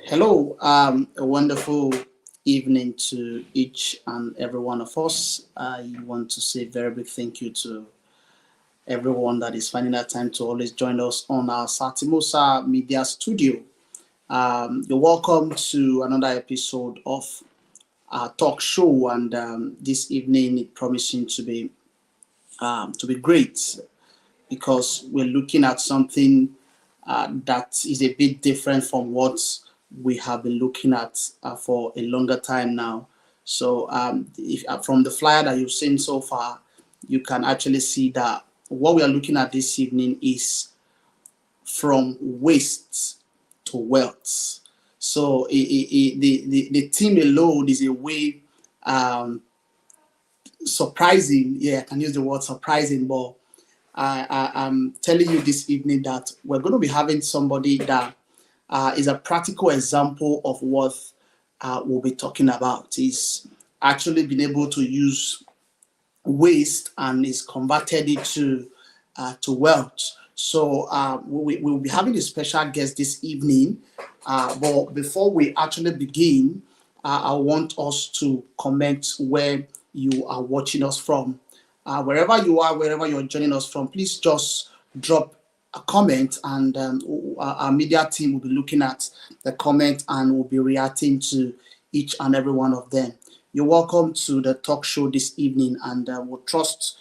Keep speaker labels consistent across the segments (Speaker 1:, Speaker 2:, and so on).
Speaker 1: Hello, a wonderful evening to each and every one of us. I want to say a very big thank you to everyone that is finding that time to always join us on our Tim-Osa Media Studio. You're welcome to another episode of our talk show, and this evening it promising to be great because we're looking at something that is a bit different from what we have been looking at for a longer time now. So, from the flyer that you've seen so far, you can actually see that what we are looking at this evening is from waste to wealth. So, the theme alone is a way surprising. Yeah, I can use the word surprising, but I'm telling you this evening that we're going to be having somebody that is a practical example of what we'll be talking about. He's actually been able to use waste and is converted it to wealth. So we'll be having a special guest this evening. But before we actually begin, I want us to comment where you are watching us from. Wherever you are, wherever you're joining us from, please just drop a comment, and our media team will be looking at the comment and will be reacting to each and every one of them. You're welcome to the talk show this evening, and we'll trust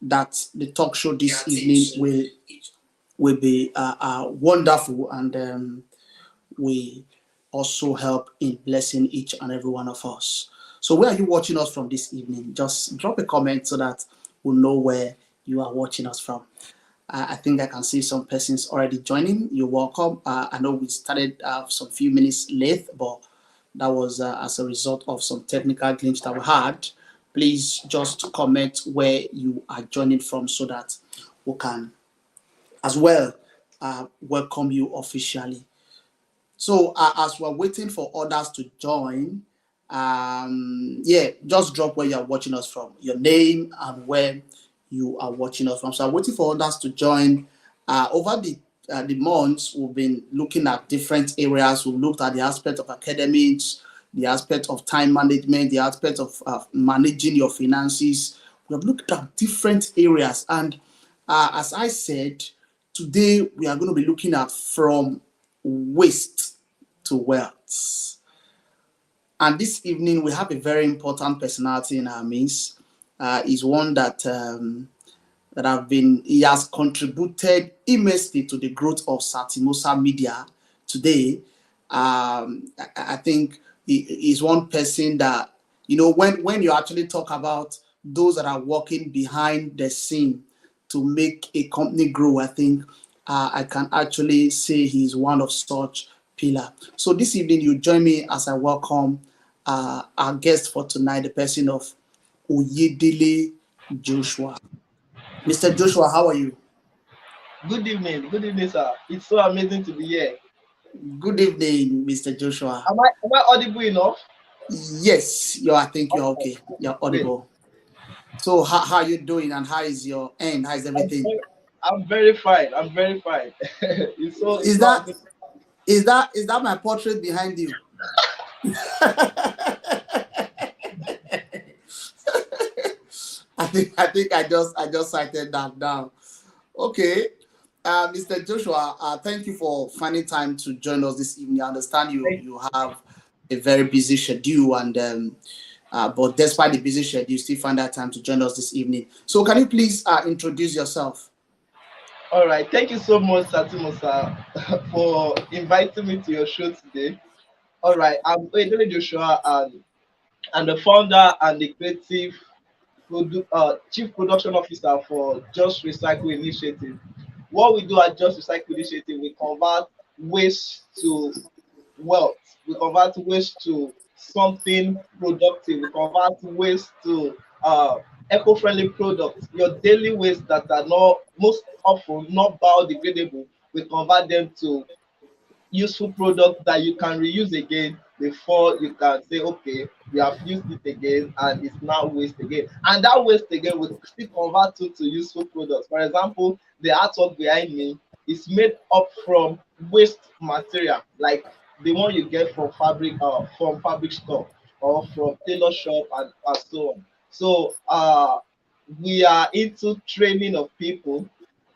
Speaker 1: that the talk show this evening will be wonderful, and we also help in blessing each and every one of us. So where are you watching us from this evening? Just drop a comment so that we'll know where you are watching us from. I think I can see some persons already joining. You're welcome. I know we started some few minutes late, but that was as a result of some technical glitch that we had. Please just comment where you are joining from so that we can as well welcome you officially. So as we're waiting for others to join, just drop where you're watching us from, your name and where you are watching us from. So I'm waiting for others to join. Over the months, we've been looking at different areas. We've looked at the aspect of academics, the aspect of time management, the aspect of managing your finances. We have looked at different areas. And as I said, today we are going to be looking at from waste to wealth. And this evening we have a very important personality in our midst. Is one that he has contributed immensely to the growth of Tim-Osa Media today. I think he is one person that, when you actually talk about those that are working behind the scene to make a company grow, I think I can actually say he's one of such pillar. So this evening you join me as I welcome our guest for tonight, the person of Oyedele Joshua. Mr. Joshua, how are you?
Speaker 2: Good evening, sir. It's so amazing to be here.
Speaker 1: Good evening, Mr. Joshua.
Speaker 2: Am I audible enough?
Speaker 1: Yes, I think you're okay. You're
Speaker 2: Great.
Speaker 1: audible. So how are you doing, and how is your end? How is
Speaker 2: I'm
Speaker 1: everything?
Speaker 2: very, I'm very fine. I'm very fine. It's
Speaker 1: Is
Speaker 2: so
Speaker 1: that
Speaker 2: amazing.
Speaker 1: is that my portrait behind you? I think I just cited that down. Okay. Mr. Joshua, thank you for finding time to join us this evening. I understand
Speaker 2: Thank
Speaker 1: you have a very busy schedule, and but despite the busy schedule, you still find that time to join us this evening. So, can you please introduce yourself?
Speaker 2: All right. Thank you so much, Satimosa, for inviting me to your show today. All right. I'm Edele Joshua, and I'm the founder and the creative chief production officer for Just Recycle Initiative. What we do at Just Recycle Initiative, we convert waste to wealth. We convert waste to something productive. We convert waste to eco-friendly products. Your daily waste that are not most often not biodegradable, we convert them to useful product that you can reuse again before you can say, okay, we have used it again and it's now waste again. And that waste again will still convert to useful products. For example, the artwork behind me is made up from waste material, like the one you get from fabric store or from tailor shop and so on. So we are into training of people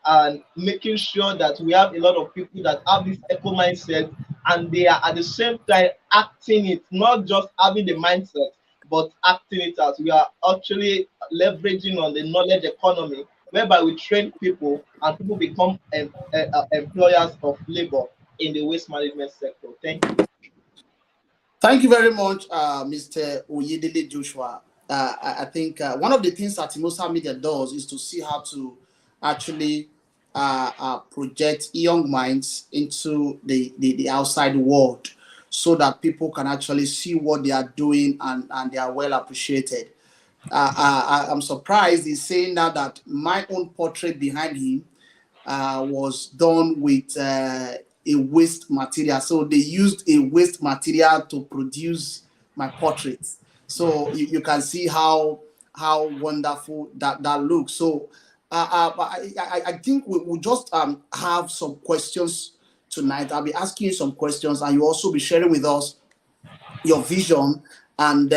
Speaker 2: and making sure that we have a lot of people that have this eco mindset, and they are at the same time acting it, not just having the mindset but acting it out. We are actually leveraging on the knowledge economy, whereby we train people and people become employers of labor in the waste management sector. Thank you.
Speaker 1: Thank you very much, Mr. Oyedele Joshua. I think one of the things that Tim-Osa Media does is to see how to actually project young minds into the outside world so that people can actually see what they are doing, and they are well appreciated. I'm surprised he's saying now that my own portrait behind him was done with a waste material. So they used a waste material to produce my portraits. So you can see how wonderful that looks. So I think we'll just have some questions tonight. I'll be asking you some questions, and you also be sharing with us your vision, and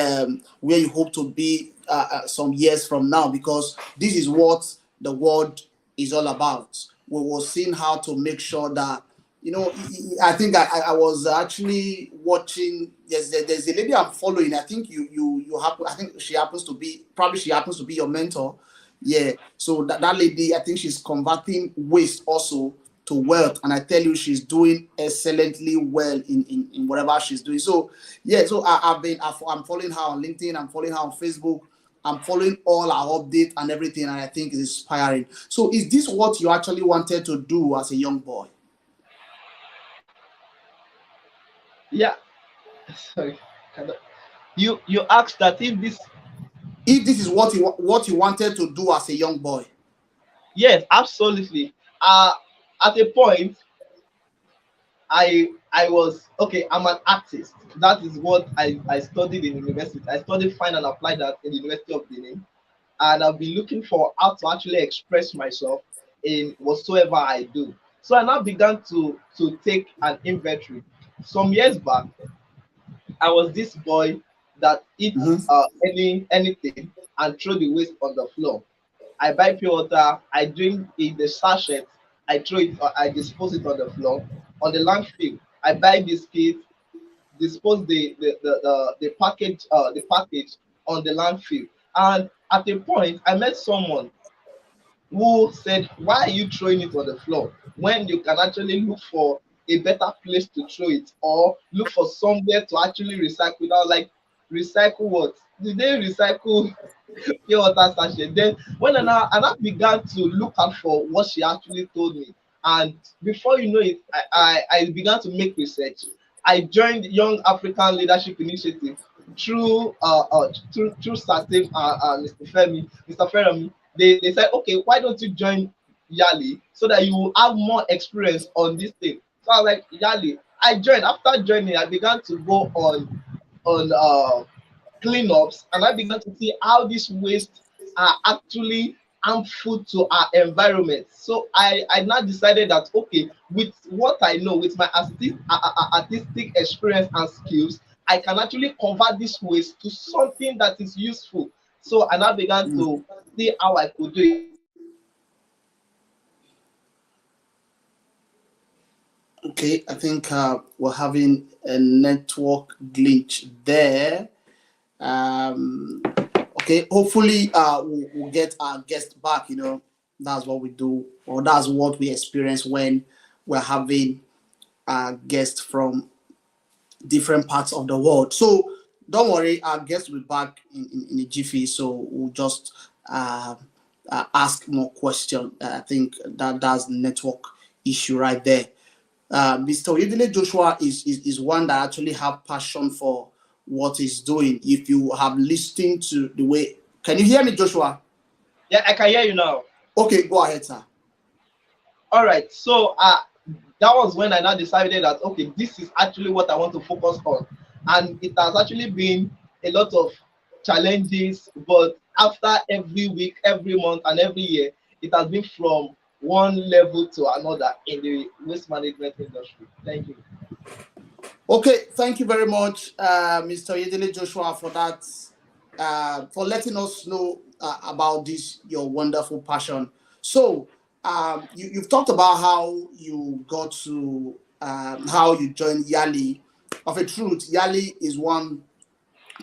Speaker 1: where you hope to be some years from now, because this is what the world is all about. We were seeing how to make sure that, I think I was actually watching. There's a lady I'm following. I think you happen. I think she happens to be your mentor. Yeah. So that lady, I think she's converting waste also to wealth, and I tell you, she's doing excellently well in whatever she's doing. So yeah, so I'm following her on LinkedIn, I'm following her on Facebook, I'm following all our updates and everything, and I think it's inspiring. So is this what you actually wanted to do as a young boy?
Speaker 2: Yeah. Sorry. You asked that if this.
Speaker 1: If this is what you wanted to do as a young boy?
Speaker 2: Yes, absolutely. At a point, I was okay. I'm an artist. That is what I studied in university. I studied fine and applied that in the University of Benin, and I've been looking for how to actually express myself in whatsoever I do. So I now began to take an inventory. Some years back, I was this boy that eats
Speaker 1: Mm-hmm.
Speaker 2: anything and throw the waste on the floor. I buy pure water, I drink in the sachet, I throw it, I dispose it on the floor. On the landfill, I buy biscuits, dispose the package on the landfill. And at a point, I met someone who said, "Why are you throwing it on the floor when you can actually look for a better place to throw it, or look for somewhere to actually recycle it?" I was like, "Recycle what? Did they recycle pure water sachet?" Then when I now began to look out for what she actually told me, and before you know it, I began to make research. I joined Young African Leadership Initiative through certain Mr. Femi, Mr. Ferami. They said, okay, why don't you join Yali so that you will have more experience on this thing? So I was like, Yali. I joined. After joining, I began to go on cleanups, and I began to see how these waste are actually harmful to our environment. So I now decided that, okay, with what I know, with my artistic experience and skills, I can actually convert this waste to something that is useful. So I now began
Speaker 1: Mm.
Speaker 2: to see how I could do it.
Speaker 1: Okay, I think we're having a network glitch there. Um, okay, hopefully we'll get our guest back. That's what we do, or that's what we experience when we're having guests from different parts of the world. So don't worry, our guest will be back in a jiffy. So we'll just ask more questions. I think that's network issue right there. Mr. Oyedele Joshua is one that actually have passion for what he's doing. If you have listened to the way, can you hear me, Joshua?
Speaker 2: Yeah, I can hear you now.
Speaker 1: Okay, go ahead, sir.
Speaker 2: All right. So that was when I now decided that, okay, this is actually what I want to focus on. And it has actually been a lot of challenges, but after every week, every month, and every year, it has been from one level to another in the waste management industry. Thank you.
Speaker 1: Okay, thank you very much, Mr. Yedele Joshua, for that, for letting us know about this, your wonderful passion. So, you've talked about how you got to, how you joined Yali. Of a truth, Yali is one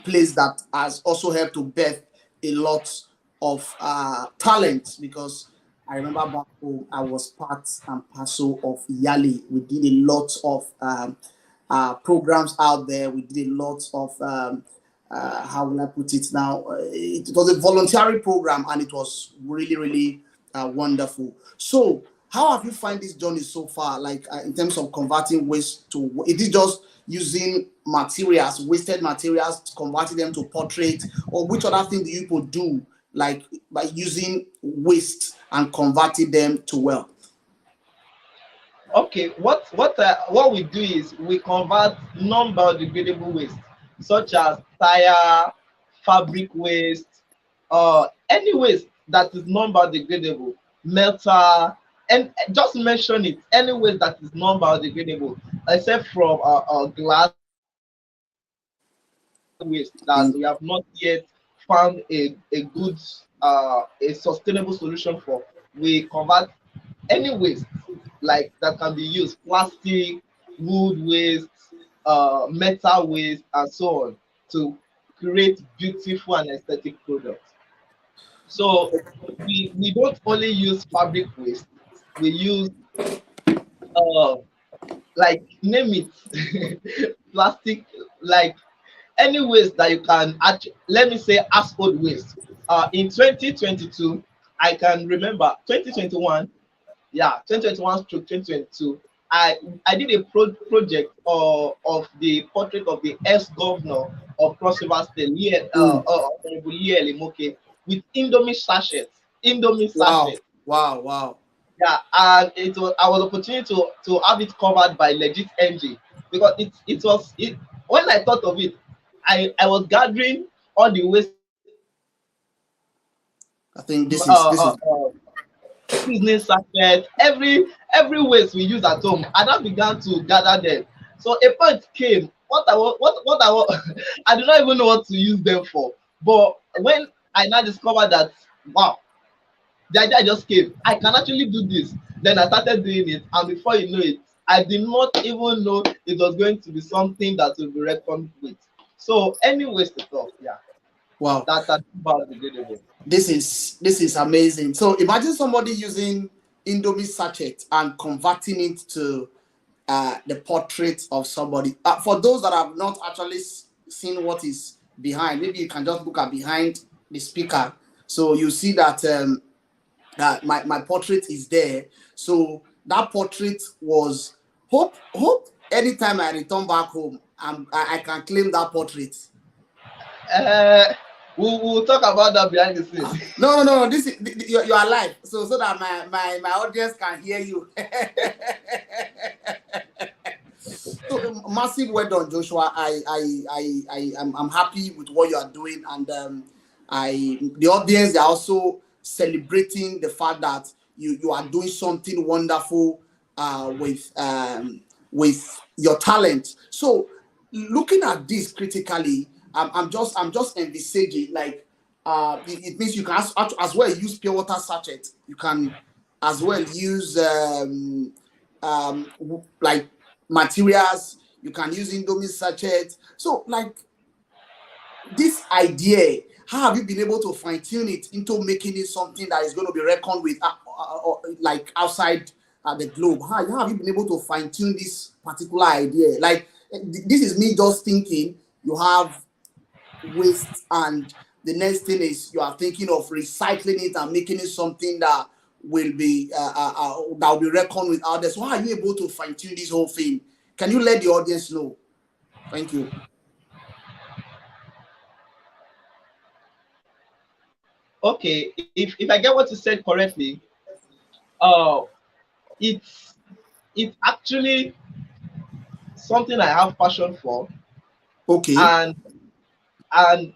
Speaker 1: place that has also helped to birth a lot of talent, because I remember back home I was part and parcel of Yali. We did a lot of programs out there. We did a lot of how will I put it now? It was a voluntary program, and it was really, really wonderful. So, how have you find this journey so far? Like in terms of converting waste to, is it just using materials, wasted materials, converting them to portrait, or which other thing do you people do, like by using waste and converting them to wealth?
Speaker 2: Okay, what we do is we convert non-biodegradable waste, such as tire, fabric waste, any waste that is non-biodegradable, metal, and just mention it, any waste that is non-biodegradable, except from glass waste that
Speaker 1: Mm,
Speaker 2: we have not yet found a good a sustainable solution for. We convert any waste like that can be used, plastic, wood waste, metal waste, and so on, to create beautiful and aesthetic products. So we don't only use fabric waste, we use uh like name it plastic, like any waste that you can actually, let me say household waste. In 2022, I can remember 2021, yeah, 2021 to 2022, I did a project of the portrait of the ex-governor of Cross River State,
Speaker 1: mm.
Speaker 2: Honorable Lie Elimoke, with Indomie sachets. Indomie
Speaker 1: Wow,
Speaker 2: sachets.
Speaker 1: wow, wow.
Speaker 2: Yeah, and it was I was opportunity to have it covered by Legit NG, because it when I thought of it, I was gathering all the waste,
Speaker 1: I think
Speaker 2: uh,
Speaker 1: this is
Speaker 2: uh,
Speaker 1: this is
Speaker 2: uh, seasoning sachet, every waste we use at home, and I began to gather them. So a point came, what I want, I do not even know what to use them for. But when I now discovered that, wow, the idea just came, I can actually do this. Then I started doing it, and before you know it, I did not even know it was going to be something that will be reckoned with. So any waste at all, yeah,
Speaker 1: wow.
Speaker 2: that's biodegradable.
Speaker 1: This is amazing. So imagine somebody using Indomie sachet and converting it to the portrait of somebody. For those that have not actually seen what is behind, maybe you can just look at behind the speaker. So you see that my portrait is there. So that portrait was, hope anytime I return back home, I can claim that portrait.
Speaker 2: Uh, we'll talk about that behind the scene.
Speaker 1: No, no, no. This is you are live, so that my audience can hear you. So massive well done, Joshua. I'm happy with what you are doing, and the audience, they are also celebrating the fact that you are doing something wonderful with your talent. So looking at this critically, I'm just envisaging, like it means you can as well use pure water sachet. You can as well use like materials. You can use Indomie sachet. So, like this idea, how have you been able to fine tune it into making it something that is going to be reckoned with, like outside the globe? How have you been able to fine tune this particular idea? Like, this is me just thinking. You have waste, and the next thing is you are thinking of recycling it and making it something that will be that will be reckoned with others. So how are you able to fine tune this whole thing? Can you let the audience know? Thank you.
Speaker 2: Okay, if I get what you said correctly, uh, it's it's actually something I have passion for,
Speaker 1: Okay.
Speaker 2: and and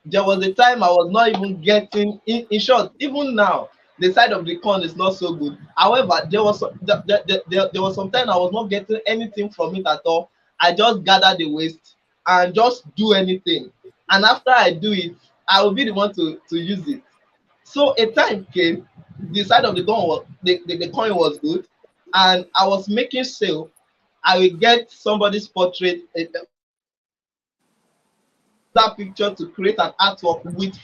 Speaker 2: there was a time I was not even getting, in short, even now the side of the corn is not so good. However, there was some time I was not getting anything from it at all, I just gather the waste and just do anything. And after I do it, I will be the one to use it. So a time came, the side of the gun was the coin was good, and I was making sale. I will get somebody's portrait, that picture to create an artwork with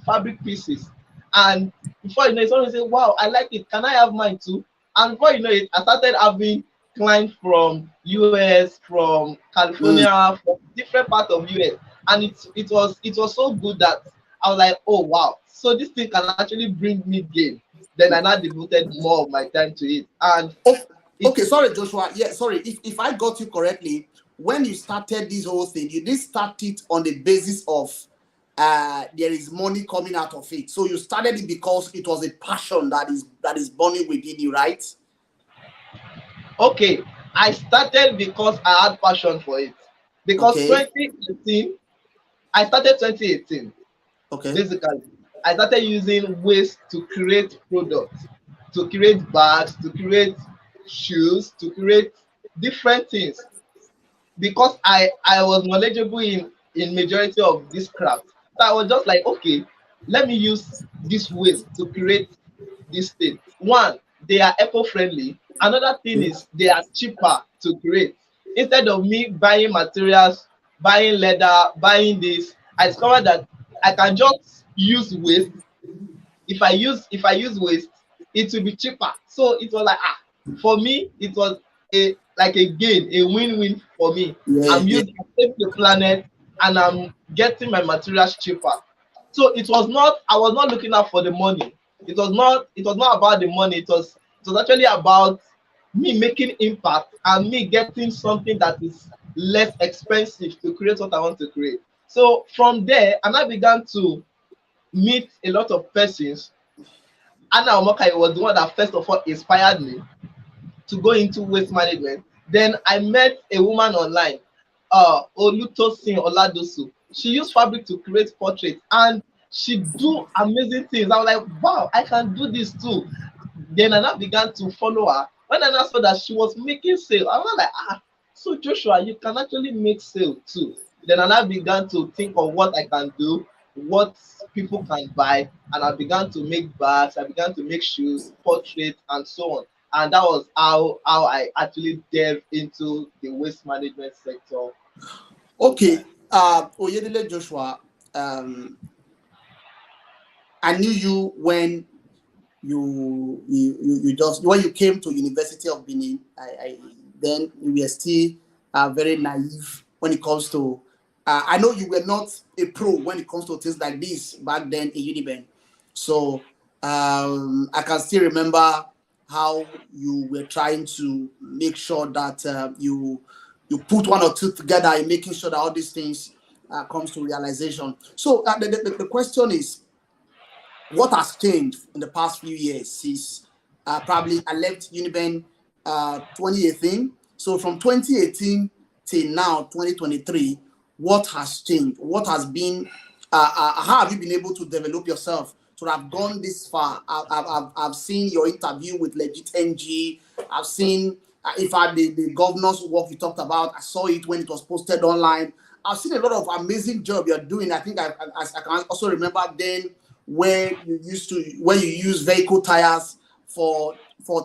Speaker 2: fabric pieces. And before you know it, someone say, wow, I like it. Can I have mine too? And before you know it, I started having clients from US, from
Speaker 1: Mm.
Speaker 2: California, from different parts of US. And it was so good that I was like, oh wow, so this thing can actually bring me gain. Then I now devoted more of my time to it. And
Speaker 1: Oh,
Speaker 2: it
Speaker 1: okay, sorry, Joshua. Yeah, sorry. If I got you correctly, when you started this whole thing, you didn't start it on the basis of there is money coming out of it. So you started it because it was a passion that is burning within you, right?
Speaker 2: okay, I started because I had passion for it. Because
Speaker 1: Okay.
Speaker 2: 2018, I started 2018.
Speaker 1: Okay.
Speaker 2: Basically, I started using waste to create products, to create bags, to create shoes, to create different things. Because I was knowledgeable in majority of this craft. So I was just like, okay, let me use this waste to create this thing. One, they are eco-friendly. Another thing is they are cheaper to create. Instead of me buying materials, buying leather, buying this, I discovered that I can just use waste. If I use waste, it will be cheaper. So it was like, for me it was a like a gain, a win-win for me.
Speaker 1: Yeah,
Speaker 2: I'm
Speaker 1: yeah.
Speaker 2: using saving the planet, and I'm getting my materials cheaper. So I was not looking out for the money. It was not about the money. It was actually about me making impact and me getting something that is less expensive to create what I want to create. So from there, and I began to meet a lot of persons. Anna Omokai was the one that first of all inspired me to go into waste management. Then I met a woman online, Olutosin Oladosu. She used fabric to create portraits, and she do amazing things. I was like, wow, I can do this too. Then I now began to follow her. When I now saw that she was making sale, I was like, so Joshua, you can actually make sale too. Then I now began to think of what I can do, what people can buy, and I began to make bags, I began to make shoes, portraits, and so on. And that was how I actually delved into the waste management sector.
Speaker 1: Okay. Oyedele Joshua, um, I knew you when you just when you came to University of Benin. I then you were still very naive when it comes to. I know you were not a pro when it comes to things like this back then in Uniben. So I can still remember how you were trying to make sure that you put one or two together in making sure that all these things comes to realization. So the question is, what has changed in the past few years since probably I left Uniben 2018. So from 2018 till now 2023, what has changed? What has been? How have you been able to develop yourself to have gone this far? I've seen your interview with Legit NG. I've seen, in fact, the governor's work you talked about. I saw it when it was posted online. I've seen a lot of amazing job you're doing. I think I can also remember then where you use vehicle tires for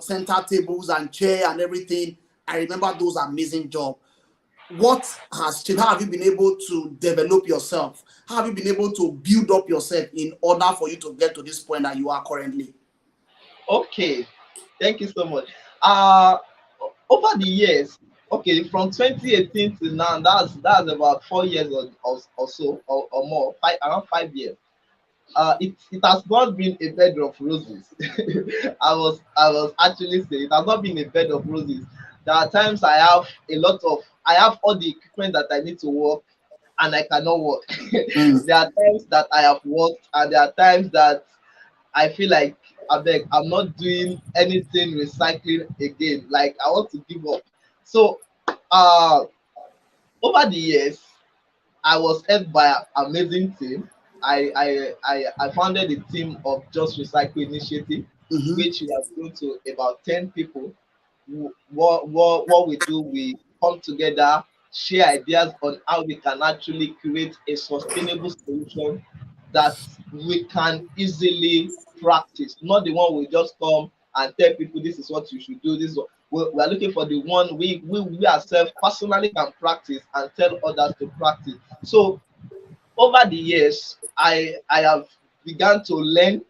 Speaker 1: center tables and chair and everything. I remember those amazing job. What has changed? How have you been able to develop yourself? How have you been able to build up yourself in order for you to get to this point that you are currently?
Speaker 2: Okay, thank you so much. Uh, Over the years, okay, from 2018 to now, that's about 4 years or so, or more, around 5 years. It has not been a bed of roses. I was actually saying it has not been a bed of roses. There are times I have all the equipment that I need to work, and I cannot work.
Speaker 1: Mm.
Speaker 2: There are times that I have worked, and there are times that I feel like I'm not doing anything recycling again. Like I want to give up. So uh over the years, I was helped by an amazing team. I founded a team of Just Recycle Initiative,
Speaker 1: Mm-hmm.
Speaker 2: which we have grown to about 10 people. What we do, we come together, share ideas on how we can actually create a sustainable solution that we can easily practice, not the one we just come and tell people this is what you should do. This is what we are looking for, the one we ourselves personally can practice and tell others to practice. So over the years, I have begun to learn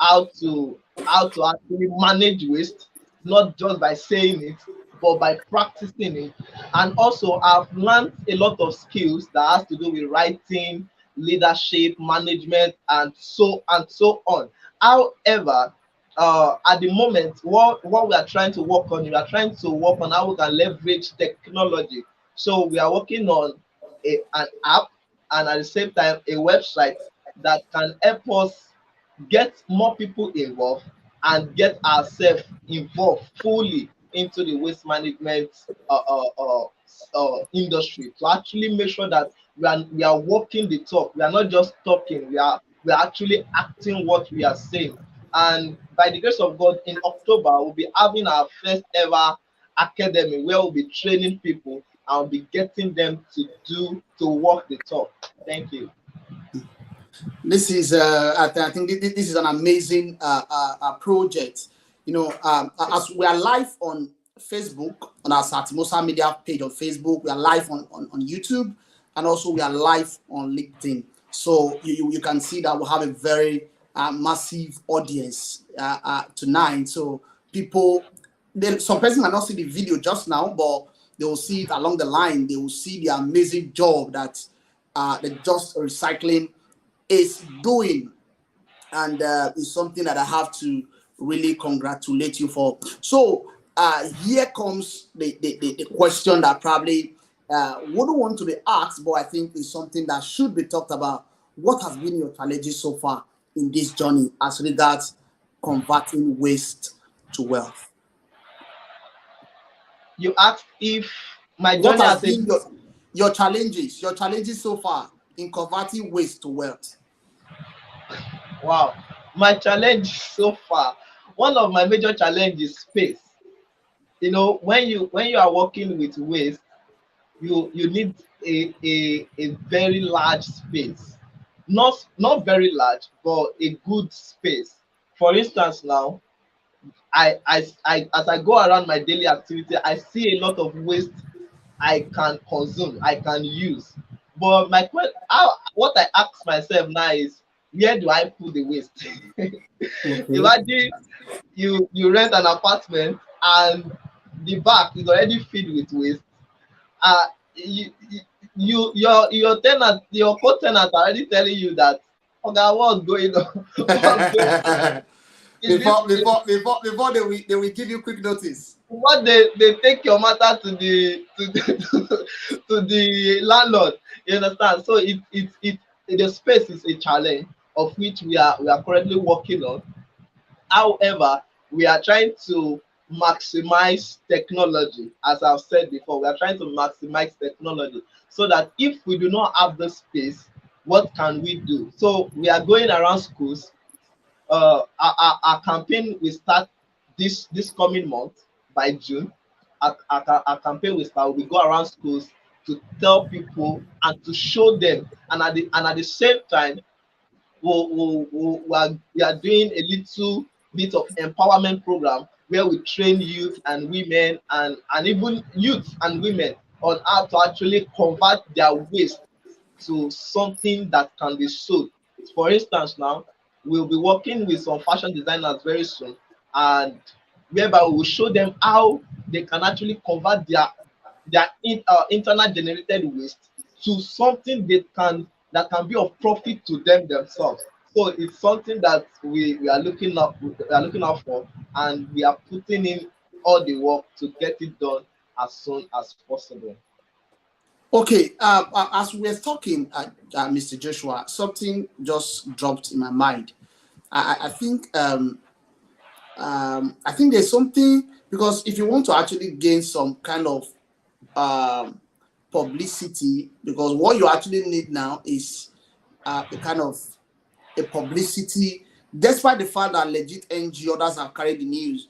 Speaker 2: how to actually manage waste, not just by saying it, but by practicing it. And also, I've learned a lot of skills that has to do with writing, leadership, management, and so on. However, at the moment, what we are trying to work on, we are trying to work on how we can leverage technology. So we are working on an app and at the same time a website that can help us get more people involved and get ourselves involved fully into the waste management industry, to actually make sure that we are walking the talk. We are not just talking. We are actually acting what we are saying. And by the grace of God, in October we'll be having our first ever academy where we'll be training people and we'll be getting them to walk the talk. Thank you.
Speaker 1: This is, I think this is an amazing project. As we are live on Facebook, on our Tim-Osa media page on Facebook, we are live on YouTube, and also we are live on LinkedIn. So you can see that we have a very massive audience tonight. So some person might not see the video just now, but they will see it along the line. They will see the amazing job that the Just Recycling is doing, and it's something that I have to really congratulate you for. So here comes the question that probably wouldn't want to be asked, but I think is something that should be talked about. What has been your challenges so far in this journey as regards converting waste to wealth?
Speaker 2: You asked if my
Speaker 1: What
Speaker 2: journey
Speaker 1: has
Speaker 2: as a
Speaker 1: been your challenges so far in converting waste to wealth?
Speaker 2: wow, my challenge so far. One of my major challenges is space. When you are working with waste, you need a very large space. Not very large, but a good space. For instance, now I as I go around my daily activity, I see a lot of waste I can consume, I can use. But what I ask myself now is, where do I put the waste?
Speaker 1: Okay.
Speaker 2: Imagine you rent an apartment and the back is already filled with waste. Uh, your tenant, your co-tenant are already telling you that, okay, what's going on? What's going on? Is this
Speaker 1: before they will give you quick notice.
Speaker 2: what they take your matter to the to the landlord? You understand? So the space is a challenge of which we are currently working on. However, we are trying to maximize technology. As I've said before, we are trying to maximize technology so that if we do not have the space, what can we do? So we are going around schools. Our campaign will start this coming month by June. Our campaign will start. We go around schools to tell people and to show them, and at the same time we are doing a little bit of empowerment program where we train youth and women and even youth and women on how to actually convert their waste to something that can be sold. For instance, now we'll be working with some fashion designers very soon, and whereby we will show them how they can actually convert their internal generated waste to something that can be of profit to them themselves. So it's something that we are looking out for, and we are putting in all the work to get it done as soon as possible.
Speaker 1: Okay, as we were talking, Mr. Joshua, something just dropped in my mind. I think there's something, because if you want to actually gain some kind of um, publicity, because what you actually need now is a kind of a publicity, despite the fact that legit NG others have carried the news.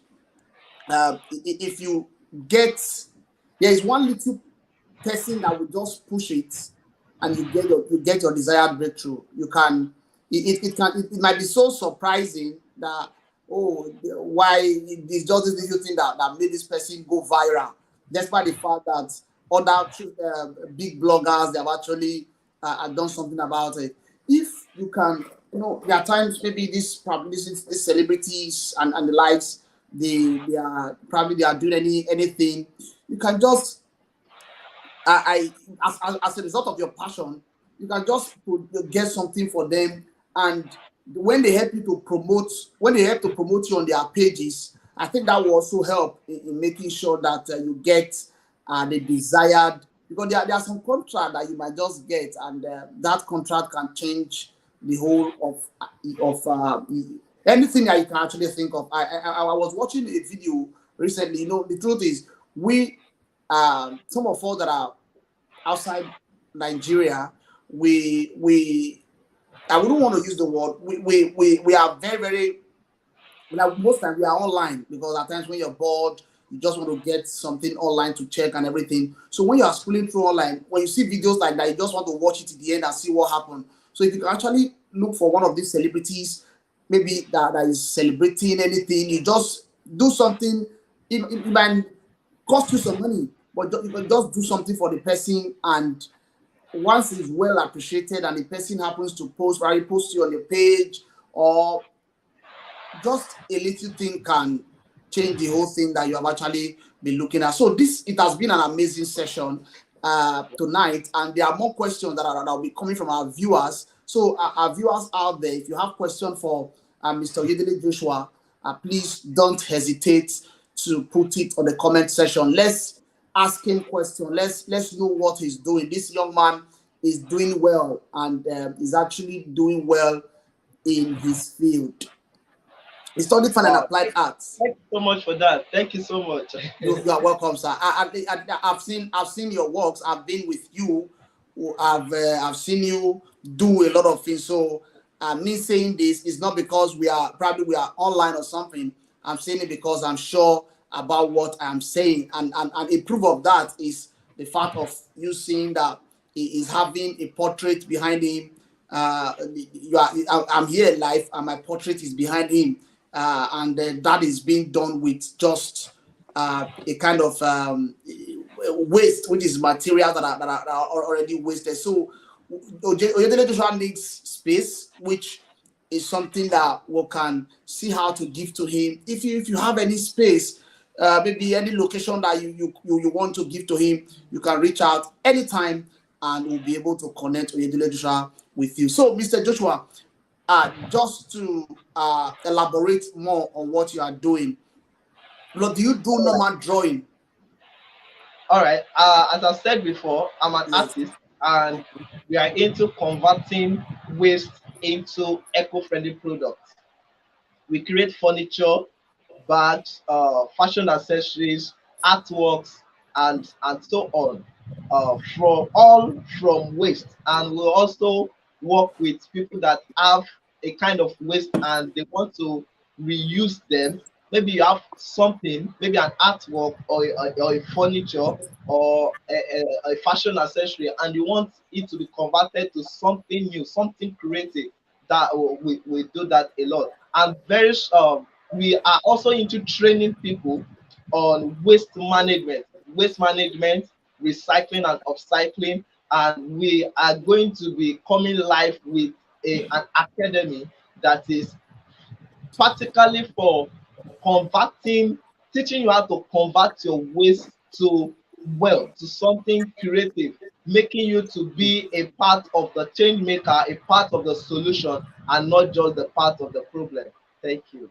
Speaker 1: If you get, there is one little person that will just push it and you get your desired breakthrough. You can it might be so surprising that, oh, why it's just this little thing that made this person go viral, despite the fact that other big bloggers, they have actually done something about it. If you can, there are times maybe these celebrities and the likes, they are doing anything. You can just as a result of your passion, you can just get something for them, and when they help to promote you on their pages, I think that will also help in making sure that you get the desired, because there are some contract that you might just get, and that contract can change the whole of anything that you can actually think of. I was watching a video recently. The truth is, we some of us that are outside Nigeria, we I wouldn't want to use the word, we are very, very, like, most times we are online, because at times when you're bored, you just want to get something online to check and everything. So when you are scrolling through online, when you see videos like that, you just want to watch it to the end and see what happened. So if you can actually look for one of these celebrities, maybe that is celebrating anything, you just do something. It might cost you some money, but you can just do something for the person, and once it's well appreciated and the person happens to post you on the page, or just a little thing can change the whole thing that you have actually been looking at. So it has been an amazing session tonight, and there are more questions that will be coming from our viewers. So our viewers out there, if you have questions for Mr. Oyedele Joshua, please don't hesitate to put it on the comment section. Let's ask him questions. Let's know what he's doing. This young man is doing well, and is actually doing well in his field. He studied fine and applied arts.
Speaker 2: Thank you so much for that. Thank you so much.
Speaker 1: You are welcome, sir. I've seen your works. I've been with you. I've seen you do a lot of things. So me saying this is not because we are online or something. I'm saying it because I'm sure about what I'm saying, and a proof of that is the fact of you seeing that he is having a portrait behind him. I'm here live, and my portrait is behind him, and that is being done with just a kind of waste, which is material that are already wasted. So Oyedele Joshua needs space, which is something that we can see how to give to him. If you have any space, maybe any location that you want to give to him, you can reach out anytime, and we'll be able to connect Oyedele Joshua with you. So, Mr. Joshua, just to elaborate more on what you are doing, do you do normal drawing?
Speaker 2: All right. As I said before, I'm an artist, and we are into converting waste into eco-friendly products. We create furniture, bags, fashion accessories, artworks, and so on, from waste. And we also work with people that have a kind of waste and they want to reuse them. Maybe you have something, maybe an artwork, or a furniture, or a fashion accessory, and you want it to be converted to something new, something creative. That we do that a lot. And we are also into training people on waste management, recycling and upcycling, and we are going to be coming live with an academy that is practically for teaching you how to convert your waste to something creative, making you to be a part of the change maker, a part of the solution, and not just the part of the problem. Thank you.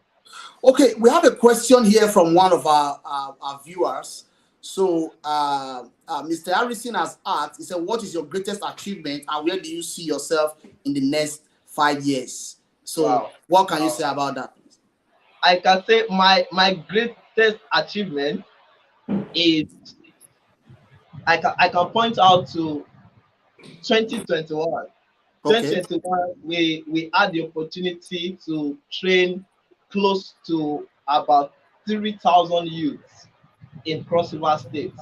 Speaker 1: Okay, we have a question here from one of our viewers. So, Mr. Harrison has asked, he said, what is your greatest achievement, and where do you see yourself in the next 5 years? So, wow. What can you say about that?
Speaker 2: I can say my greatest achievement is, I can point out to 2021. Okay. 2021, we had the opportunity to train close to about 3,000 youths in Cross River State.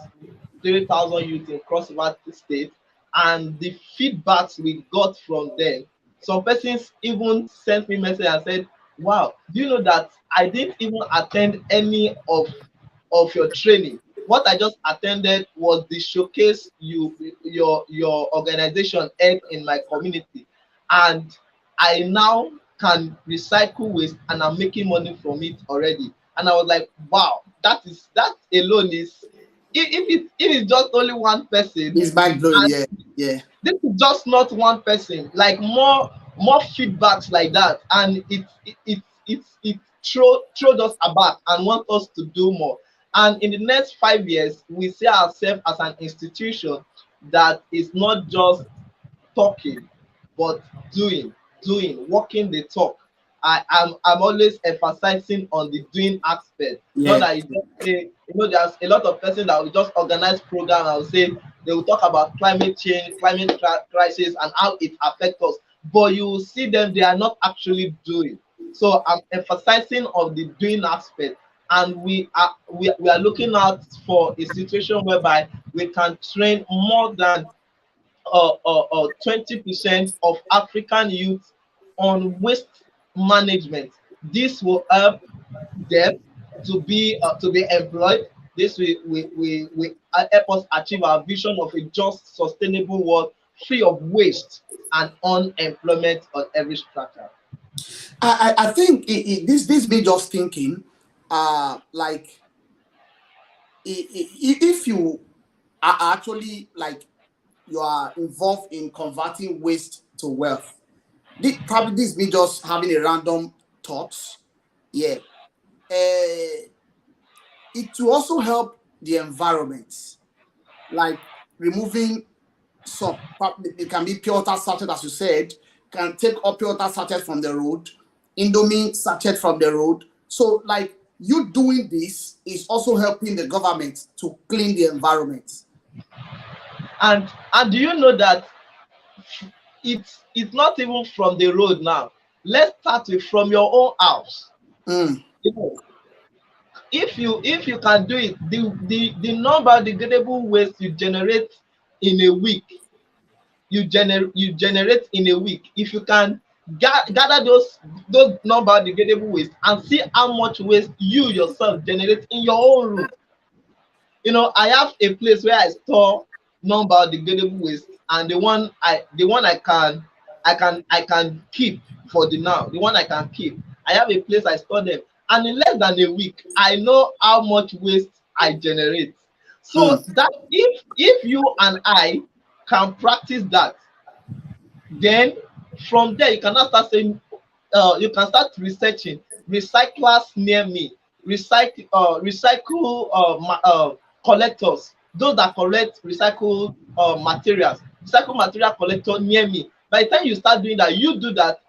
Speaker 2: 3,000 youth in Cross River State, and the feedbacks we got from them. Some persons even sent me message and said, "Wow, do you know that I didn't even attend any of your training? What I just attended was the showcase your organization held in my community, and I now can recycle waste and I'm making money from it already." And I was like, wow, that alone is, if it's just only one person,
Speaker 1: It's mind blowing.
Speaker 2: and
Speaker 1: Yeah, yeah,
Speaker 2: this is just not one person, like more feedbacks like that, and it throws us aback and want us to do more. And in the next 5 years, we see ourselves as an institution that is not just talking, but doing, walking the talk. I'm always emphasizing on the doing aspect. Not
Speaker 1: yeah.
Speaker 2: that you just say, there's a lot of persons that will just organize program and will say they will talk about climate change, crisis, and how it affects us. But you will see them, they are not actually doing. So I'm emphasizing on the doing aspect, and we are looking out for a situation whereby we can train more than 20% of African youth on waste management. This will help them to be employed. This will help us achieve our vision of a just, sustainable world free of waste and unemployment on every strata.
Speaker 1: I think this me just thinking, like if you are actually like you are involved in converting waste to wealth, probably this me just having a random thoughts. Yeah, it will also help the environment, like removing some. It can be pure water sachet, as you said, can take up pure water sachet from the road, Indomie sachet from the road. So, like you doing this is also helping the government to clean the environment.
Speaker 2: And do you know that it's not even from the road now? Let's start with from your own house.
Speaker 1: Mm,
Speaker 2: You know, if you can do it, the number of degradable waste you generate in a week, you generate in a week. If you can gather those number of degradable waste and see how much waste you yourself generate in your own room. I have a place where I store number of degradable waste, and the one I can keep for the now. The one I can keep. I have a place I store them, and in less than a week, I know how much waste I generate. So
Speaker 1: mm,
Speaker 2: that if you and I can practice that, then from there you can now start saying, you can start researching recyclers near me, recycle collectors, those that collect recycle materials, recycle material collector near me. By the time you start doing that, you do that,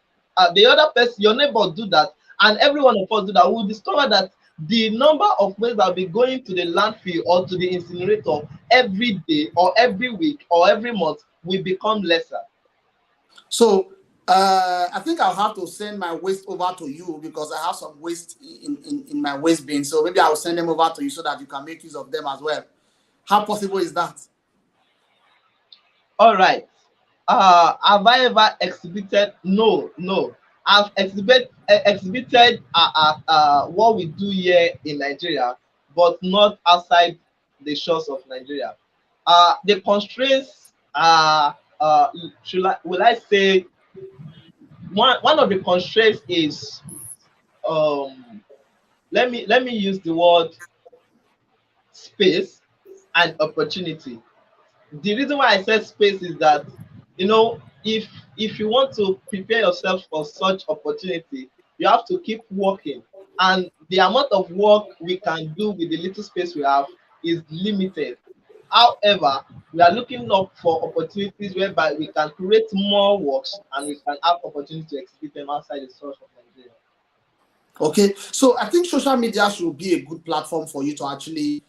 Speaker 2: the other person, your neighbor do that, and every one of us do that, we will discover that the number of waste that will be going to the landfill or to the incinerator every day or every week or every month will become lesser.
Speaker 1: So I think I'll have to send my waste over to you because I have some waste in my waste bin. So maybe I'll send them over to you so that you can make use of them as well. How possible is that?
Speaker 2: All right. Have I ever exhibited? No, no. I've exhibited what we do here in Nigeria, but not outside the shores of Nigeria. The constraints are, will I say, one of the constraints is, um, let me use the word space and opportunity. The reason why I said space is that, if you want to prepare yourself for such opportunity, you have to keep working, and the amount of work we can do with the little space we have is limited. However, we are looking up for opportunities whereby we can create more works and we can have opportunity to exhibit them outside the source of Nigeria.
Speaker 1: Okay, so I think social media should be a good platform for you to actually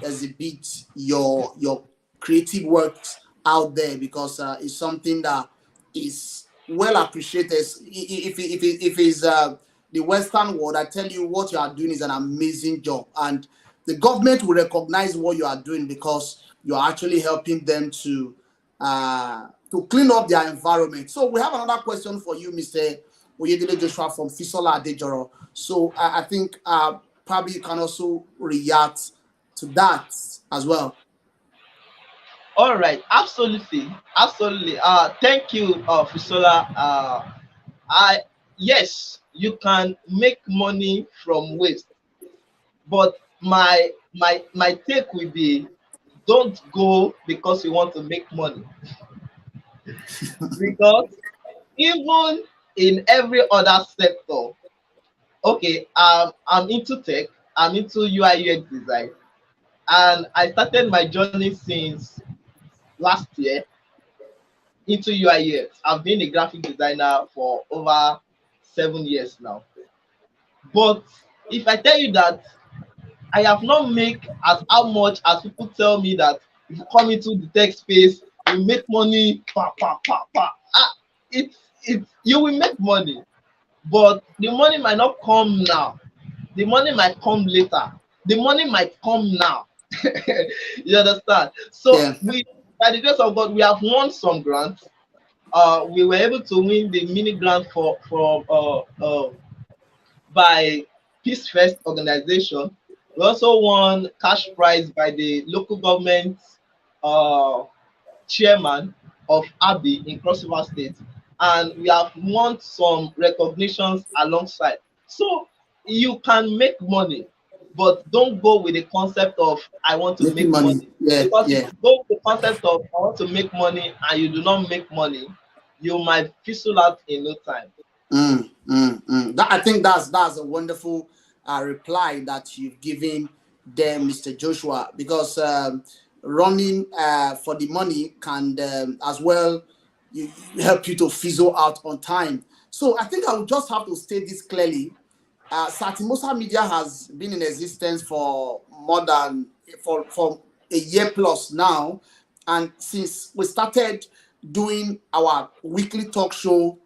Speaker 1: exhibit your creative works out there because it's something that is well appreciated. If it's the Western world, I tell you what you are doing is an amazing job, and the government will recognize what you are doing because you're actually helping them to clean up their environment. So we have another question for you, Mr. Oyedele Joshua from Fisola Adejoro. So I think probably you can also react to that as well.
Speaker 2: All right, absolutely, absolutely. Thank you, Fisola. I Yes, you can make money from waste, but my take will be, don't go because you want to make money, because even in every other sector, okay, I'm into tech, I'm into UI UX design, and I started my journey since last year into UI UX. I've been a graphic designer for over 7 years now. But if I tell you that I have not make as how much as people tell me that if you come into the tech space, you make money, pa pa pa pa. It's you will make money, but the money might not come now. The money might come later. The money might come now. You understand? So
Speaker 1: Yeah.
Speaker 2: we, by the grace of God, we have won some grants. We were able to win the mini grant from by Peace First organization. We also won cash prize by the local government uh, chairman of Abbey in Cross River State, and we have won some recognitions alongside. So you can make money, but don't go with the concept of I want to
Speaker 1: Making
Speaker 2: make
Speaker 1: money.
Speaker 2: money.
Speaker 1: Yeah,
Speaker 2: Because if
Speaker 1: yeah.
Speaker 2: you go with the concept of I want to make money and you do not make money, you might fizzle out in no time.
Speaker 1: That, I think that's a wonderful reply that you've given them, Mr. Joshua, because running for the money can as well help you to fizzle out on time. So I think I would just have to state this clearly. Tim-Osa Media has been in existence for more than for a year plus now, and since we started doing our weekly talk show,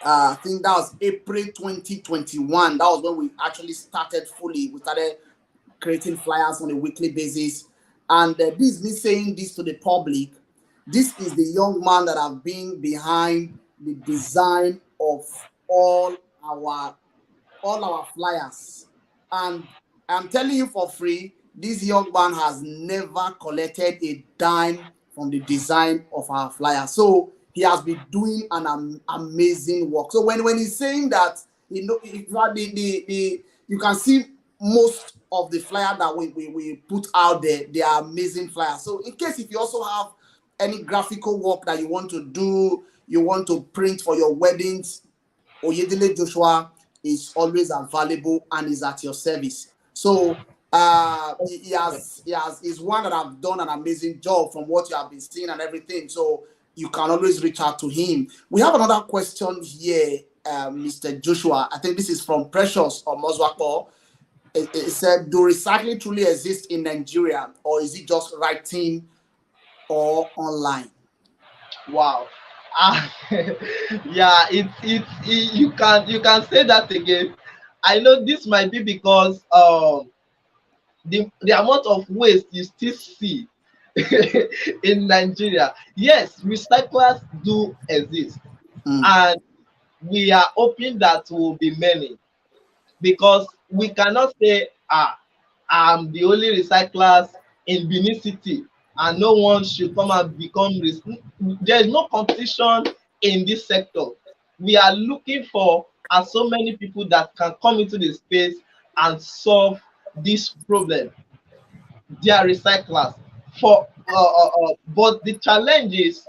Speaker 1: I think that was April 2021. That was when we actually started fully. We started creating flyers on a weekly basis. And this is me saying this to the public. This is the young man that have been behind the design of all our all our flyers. And I'm telling you for free, this young man has never collected a dime from the design of our flyer. So he has been doing an amazing work. So when he's saying that, you know, you can see most of the flyer that we put out there, they are amazing flyers. So in case if you also have any graphical work that you want to do, you want to print for your weddings, Oyedele Joshua is always available and is at your service. So is one that have done an amazing job from what you have been seeing and everything. So you can always reach out to him. We have another question here, Mr. Joshua. I think this is from Precious or Mozwako. It said, do recycling truly exist in Nigeria, or is it just writing or online?
Speaker 2: Wow. Ah, yeah, you can say that again. I know this might be because the amount of waste you still see in Nigeria. Yes, recyclers do exist,
Speaker 1: Mm,
Speaker 2: and we are hoping that will be many, because we cannot say, I'm the only recyclers in Benin City and no one should come and become there is no competition in this sector. We are looking for as so many people that can come into the space and solve this problem. They are recyclers for but the challenge is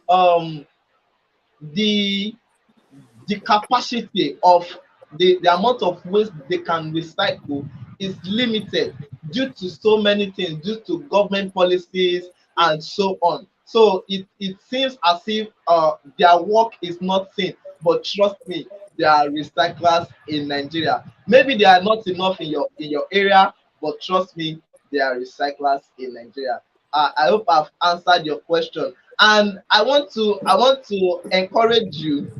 Speaker 2: um the the capacity of the amount of waste they can recycle is limited due to so many things, due to government policies and so on. So it seems as if their work is not seen, but trust me, there are recyclers in Nigeria. Maybe they are not enough in your area, but trust me, there are recyclers in Nigeria. I hope I've answered your question, and I want to encourage you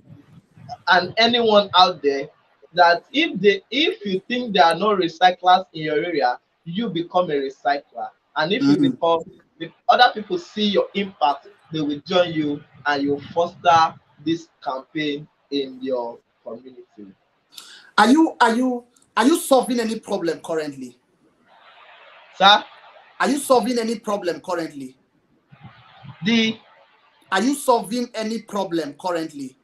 Speaker 2: and anyone out there that if you think there are no recyclers in your area, you become a recycler. And if you
Speaker 1: mm,
Speaker 2: become, If other people see your impact, they will join you and you foster this campaign in your community.
Speaker 1: Are you solving any problem currently?
Speaker 2: Sir,
Speaker 1: Are you solving any problem currently?
Speaker 2: the
Speaker 1: Are you solving any problem currently?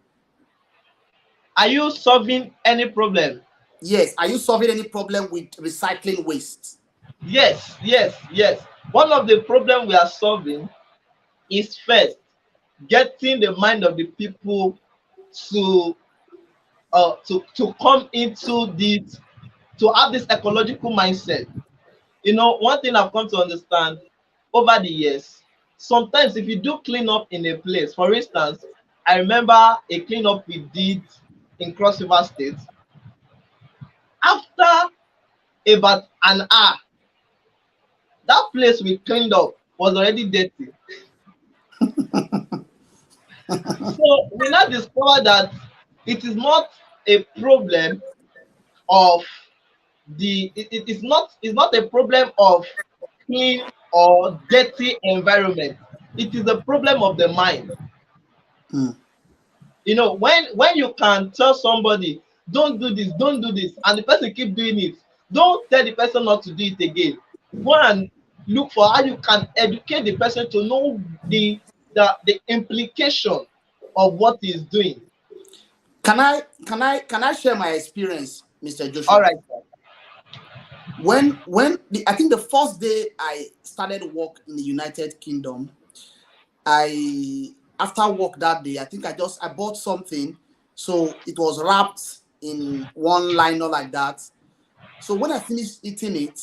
Speaker 2: are you solving any problem?
Speaker 1: Yes. Are you solving any problem with recycling waste?
Speaker 2: Yes, yes, yes. One of the problem we are solving is first getting the mind of the people to to come into this, to have this ecological mindset. You know, one thing I've come to understand over the years, sometimes if you do clean up in a place, for instance, I remember a cleanup we did in Cross River State. After about an hour, that place we cleaned up was already dirty. So we now discover that it is not a problem of it is not, it's not a problem of clean or dirty environment. It is a problem of the mind.
Speaker 1: Hmm.
Speaker 2: You know, when you can tell somebody don't do this, don't do this, and the person keep doing it, don't tell the person not to do it again. Go and look for how you can educate the person to know the implication of what he is doing.
Speaker 1: Can I share my experience, Mr.
Speaker 2: All
Speaker 1: Joshua?
Speaker 2: right, sir.
Speaker 1: I think the first day I started work in the United Kingdom, I after work that day, I think I bought something, so it was wrapped in one liner like that. So when I finished eating it,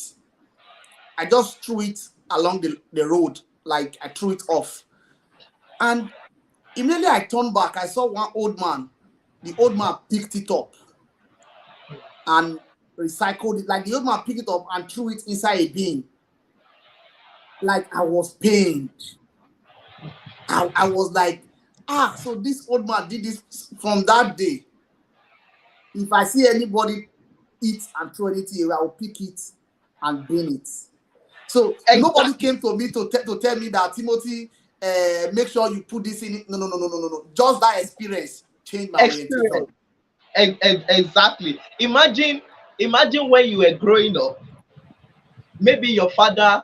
Speaker 1: I just threw it along the road, like I threw it off. And immediately I turned back, I saw one old man. The old man picked it up and recycled it. Like the old man picked it up and threw it inside a bin. Like I was pained. I was like, so this old man did this from that day. If I see anybody eat and throw anything away, I will pick it and bin it. So nobody
Speaker 2: Exactly.
Speaker 1: came to me to tell me that Timothy, make sure you put this in it. No, no, no, no, no, no, no. Just that experience changed my orientation.
Speaker 2: Experience. Exactly. Imagine when you were growing up, maybe your father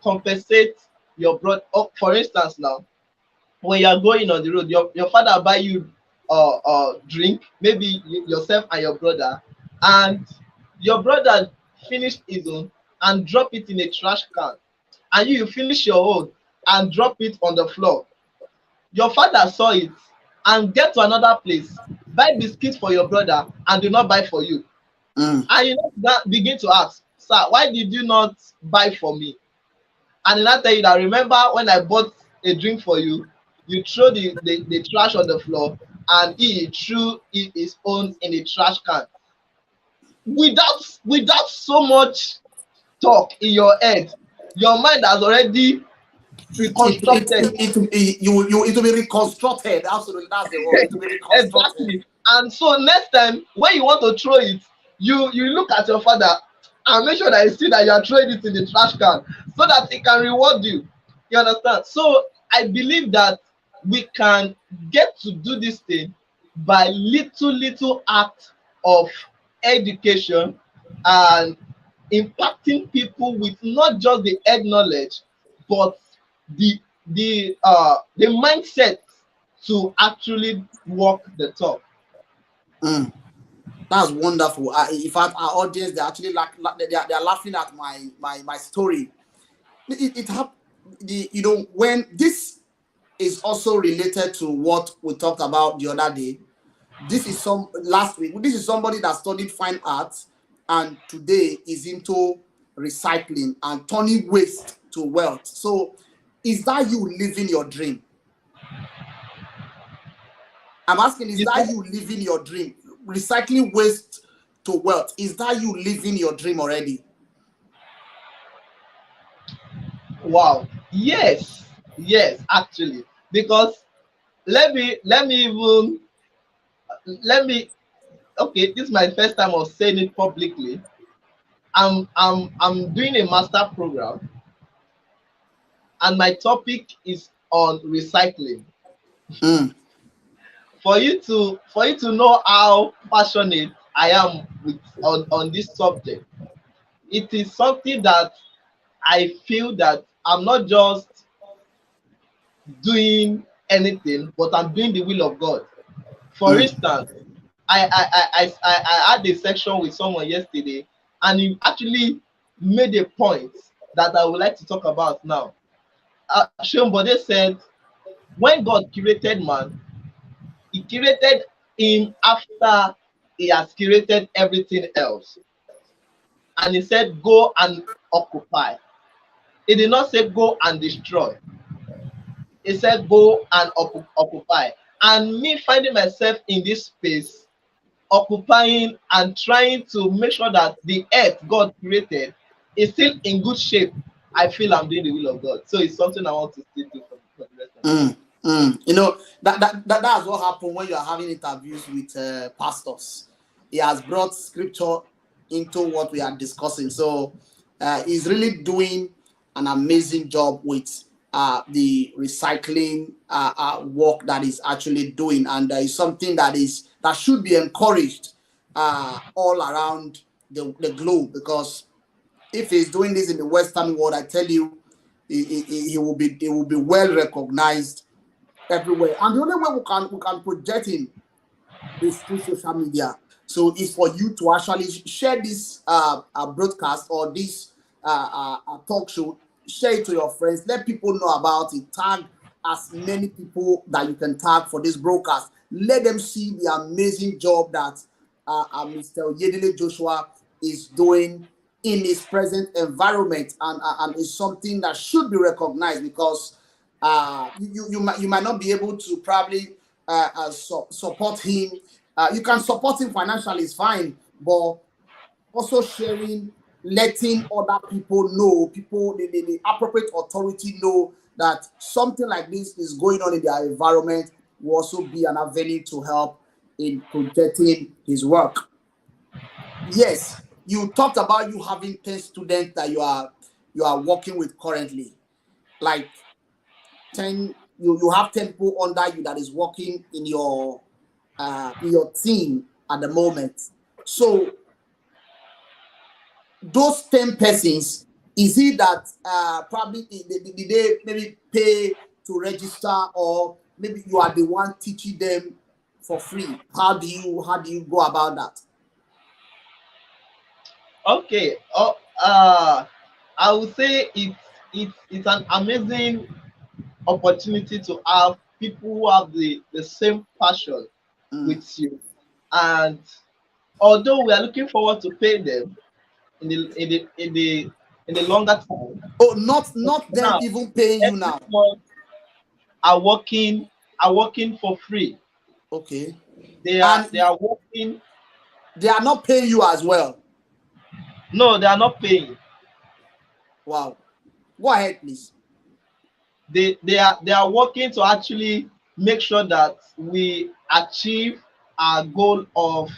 Speaker 2: compensates your brother. Oh, for instance, now when you are going on the road, your father buy you drink, maybe yourself and your brother, and your brother finish his own and drop it in a trash can, and you finish your own and drop it on the floor. Your father saw it and get to another place, buy biscuit for your brother and do not buy for you.
Speaker 1: Mm.
Speaker 2: And you know that begin to ask, sir, why did you not buy for me? And then I tell you that, remember when I bought a drink for you, you throw the trash on the floor and he threw his own in the trash can. Without so much talk in your head, your mind has already reconstructed.
Speaker 1: It will be reconstructed. Absolutely, that's the word. It will be reconstructed.
Speaker 2: Exactly. And so next time when you want to throw it, you look at your father and make sure that you see that you are throwing it in the trash can so that he can reward you. You understand? So I believe that we can get to do this thing by little act of education and impacting people with not just the head knowledge but the the mindset to actually walk the talk.
Speaker 1: Mm. That's wonderful. In fact, our audience, they actually they're laughing at my story. It happened. When this is also related to what we talked about the other day. This is some last week. This is somebody that studied fine arts and today is into recycling and turning waste to wealth. So, is that you living your dream? I'm asking, is
Speaker 2: You
Speaker 1: that
Speaker 2: said,
Speaker 1: you living your dream? Recycling waste to wealth. Is that you living your dream already?
Speaker 2: wow. Yes, yes, actually. Because let me okay, this is my first time of saying it publicly. I'm doing a master program and my topic is on recycling.
Speaker 1: Mm,
Speaker 2: For you to know how passionate I am with on this subject, it is something that I feel that I'm not just doing anything, but I'm doing the will of God. For
Speaker 1: mm,
Speaker 2: instance, I had a section with someone yesterday, and he actually made a point that I would like to talk about now. Shombode said, when God created man, he created him after he has created everything else. And he said, go and occupy. He did not say go and destroy. He said, go and occupy. And me finding myself in this space, occupying and trying to make sure that the earth God created is still in good shape, I feel I'm doing the will of God. So it's something I want to still do for the rest of my life.
Speaker 1: mm, mm. You know, that's what happened when you are having interviews with pastors. He has brought scripture into what we are discussing. So he's really doing an amazing job with the recycling work that he's actually doing, and it's something that should be encouraged all around the globe, because if he's doing this in the Western world, I tell you, he will be well recognized everywhere. And the only way we can project him is through social media. So it's for you to actually share this broadcast or this talk show, share it to your friends, let people know about it, tag as many people that you can tag for this broadcast. Let them see the amazing job that Mr. Yedele Joshua is doing in his present environment, and is something that should be recognized, because you might not be able to probably support him. You can support him financially, it's fine, but also sharing, letting other people know, the appropriate authority know that something like this is going on in their environment, will also be an avenue to help in projecting his work. Yes, you talked about you having 10 students that you are working with currently. Like 10, you have 10 people under you that is working in your team at the moment. So those 10 persons, is it that probably did they maybe pay to register, or maybe you are the one teaching them for free? How do you go about that?
Speaker 2: Okay. I would say it's an amazing opportunity to have people who have the same passion
Speaker 1: Mm.
Speaker 2: with you. And although we are looking forward to pay them in the longer time,
Speaker 1: Oh, not them
Speaker 2: now
Speaker 1: even paying you
Speaker 2: every
Speaker 1: now.
Speaker 2: month are working are working for free.
Speaker 1: Okay.
Speaker 2: They are
Speaker 1: And
Speaker 2: they are working.
Speaker 1: they are not paying you as well.
Speaker 2: No, they are not paying.
Speaker 1: Wow. Go ahead, please.
Speaker 2: They are working to actually make sure that we achieve our goal of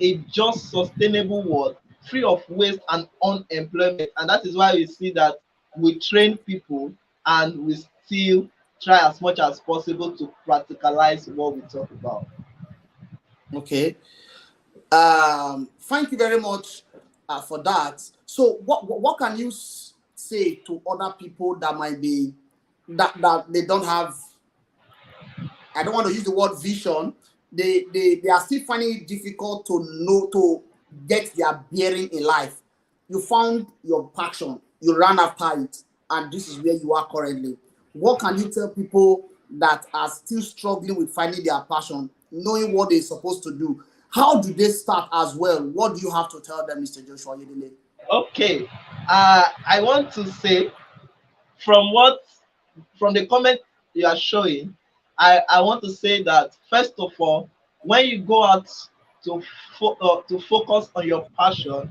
Speaker 2: a just sustainable world free of waste and unemployment. And that is why we see that we train people and we still try as much as possible to practicalize what we talk about.
Speaker 1: Okay. Thank you very much for that. So, what can you say to other people that might be that they don't have? I don't want to use the word vision. They are still finding it difficult to know, to get their bearing in life. You found your passion, you ran after it, and this is where you are currently. What can you tell people that are still struggling with finding their passion, knowing what they're supposed to do? How do they start as well? What do you have to tell them, Mr. Joshua Yedele?
Speaker 2: Okay. I want to say, from the comment you are showing, I want to say that first of all, when you go out to focus on your passion,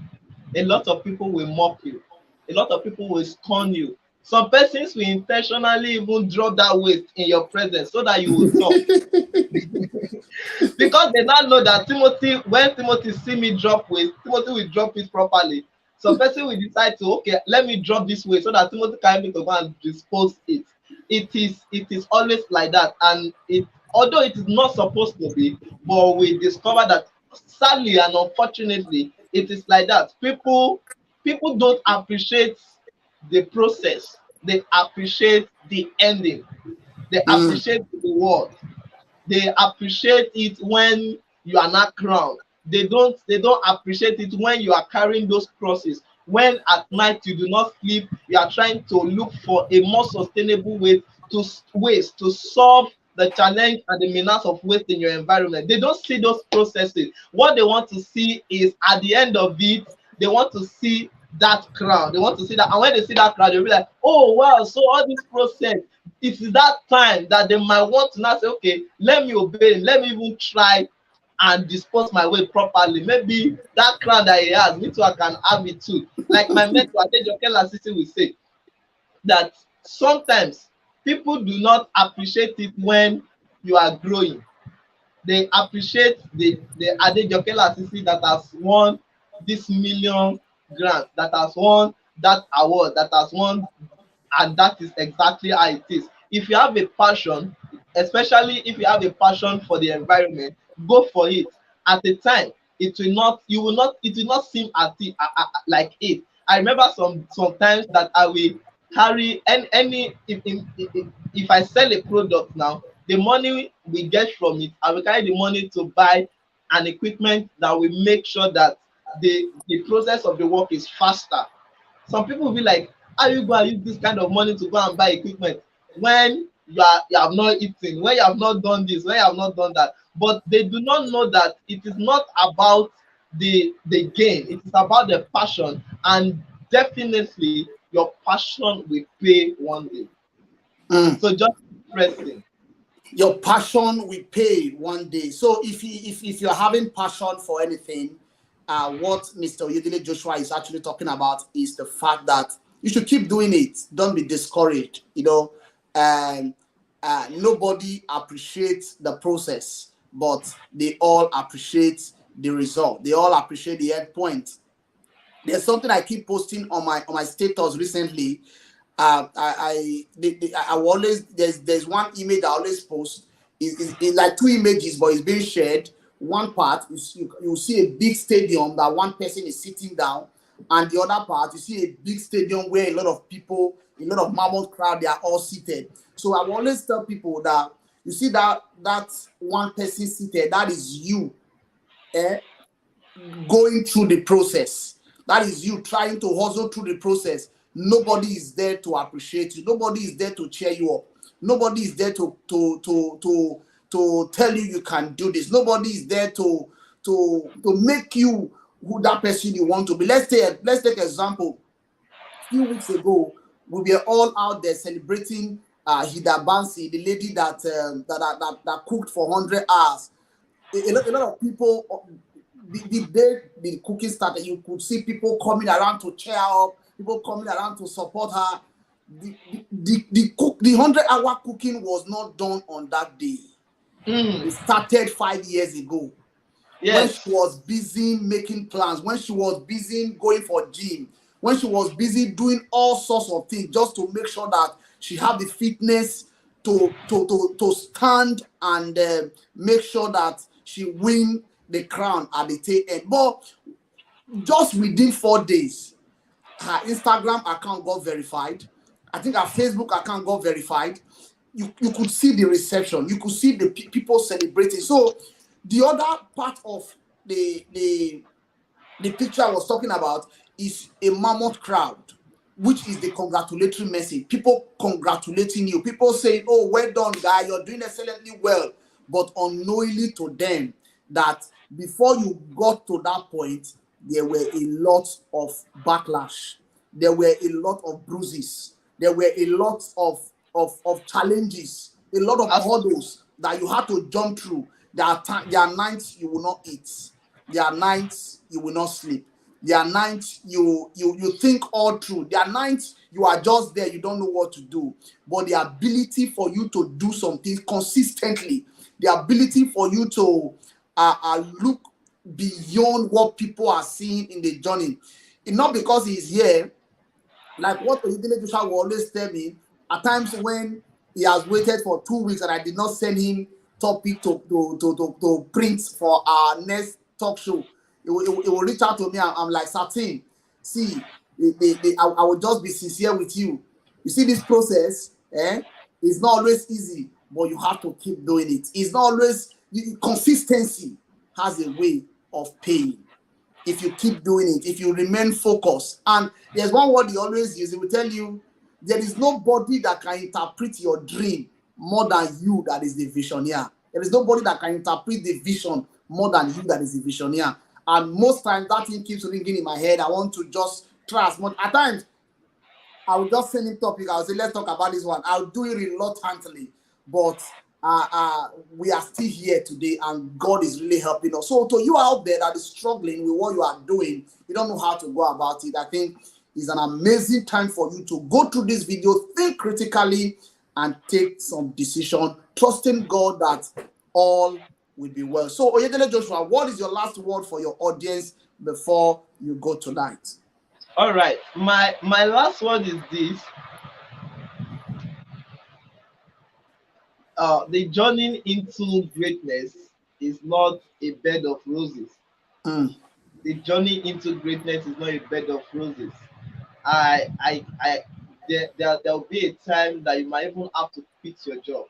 Speaker 2: a lot of people will mock you, a lot of people will scorn you. Some persons will intentionally even drop that weight in your presence so that you will talk. Because they now know that Timothy, when Timothy see me drop weight, Timothy will drop it properly. Some person will decide to, okay, let me drop this way so that Timothy can help me to go and dispose it. It is always like that, and it, although it is not supposed to be, but we discover that sadly and unfortunately it is like that. People don't appreciate the process, they appreciate the ending, they
Speaker 1: Mm,
Speaker 2: appreciate the reward, they appreciate it when you are not crowned. They don't appreciate it when you are carrying those crosses, when at night you do not sleep, you are trying to look for a more sustainable way to ways to solve the challenge and the menace of waste in your environment. They don't see those processes. What they want to see is, at the end of it, they want to see that crown. They want to see that, and when they see that crown, they'll be like, oh wow, so all this process, it is that time that they might want to now say, okay, let me obey, let me even try and dispose my way properly. Maybe that crown that he has, me too, I can have it too. Like my mentor, Adejoke Lasisi, will say that sometimes people do not appreciate it when you are growing. They appreciate the Adejoke Lasisi that has won this million grant, that has won that award, that has won, and that is exactly how it is. If you have a passion, especially if you have a passion for the environment, go for it. At the time, it will not seem at it, like it. I remember sometimes that I will carry any if I sell a product now, the money we get from it, I will carry the money to buy an equipment that will make sure that the process of the work is faster. Some people will be like, how you go and use this kind of money to go and buy equipment when you have not eaten, when you have not done this, when you have not done that? But they do not know that it is not about the gain, it is about the passion, and definitely your passion will pay one day.
Speaker 1: mm.
Speaker 2: So just pressing.
Speaker 1: Your passion will pay one day. So if you're having passion for anything, what Mr. Oyedele Joshua is actually talking about is the fact that you should keep doing it. Don't be discouraged. And nobody appreciates the process, but they all appreciate the result. They all appreciate the end point. There's something I keep posting on my status recently. I will always, there's one image I always post. It's like two images, but it's being shared. One part is you see a big stadium that one person is sitting down, and the other part you see a big stadium where a lot of people, a lot of mammoth crowd, they are all seated. So I will always tell people that you see that one person seated, that is you. Eh? Going through the process. That is you trying to hustle through the process. Nobody is there to appreciate you. Nobody is there to cheer you up. Nobody is there to tell you you can do this. Nobody is there to make you who that person you want to be. Let's take example. A few weeks ago, we were all out there celebrating Hida Bansi, the lady that cooked for 100 hours. A lot of people, the day the cooking started, you could see people coming around to cheer up, people coming around to support her. The 100-hour cooking was not done on that day. It
Speaker 2: Mm,
Speaker 1: started 5 years ago when she
Speaker 2: yes.
Speaker 1: was busy making plans, when she was busy going for gym, when she was busy doing all sorts of things just to make sure that she had the fitness to stand and make sure that she win the crown at the tail end. But just within 4 days, her Instagram account got verified. I think her Facebook account got verified. You could see the reception. You could see the people celebrating. So the other part of the picture I was talking about is a mammoth crowd, which is the congratulatory message. People congratulating you. People saying, "Oh, well done, guy. You're doing excellently well." But unknowingly to them, that before you got to that point, there were a lot of backlash. There were a lot of bruises. There were a lot of challenges, a lot of
Speaker 2: Absolutely.
Speaker 1: hurdles that you had to jump through. There are nights you will not eat. There are nights you will not sleep. There are nights you think all through. There are nights you are just there, you don't know what to do. But the ability for you to do something consistently, the ability for you to look beyond what people are seeing in the journey. not because he's here, like what Oyedele Joshua will always tell me, at times when he has waited for 2 weeks and I did not send him topic to print for our next talk show, he will reach out to me. I'm like, Satin, see, I will just be sincere with you. You see this process, it's not always easy, but you have to keep doing it. It's not always, consistency has a way of paying. If you keep doing it, if you remain focused. And there's one word he always uses. He will tell you, there is nobody that can interpret your dream more than you that is the visioneer. There is nobody that can interpret the vision more than you that is the visioneer. And most times that thing keeps ringing in my head. I want to just try as much. At times, I will just send him topic. I'll say, let's talk about this one. I'll do it reluctantly. But we are still here today, and God is really helping us. So to you out there that is struggling with what you are doing, you don't know how to go about it, I think it's an amazing time for you to go through this video, think critically, and take some decision, trusting God that all will be well. So Oyedele Joshua, what is your last word for your audience before you go tonight?
Speaker 2: All right, my last word is this. The journey into greatness is not a bed of roses. The journey into greatness is not a bed of roses. There'll be a time that you might even have to quit your job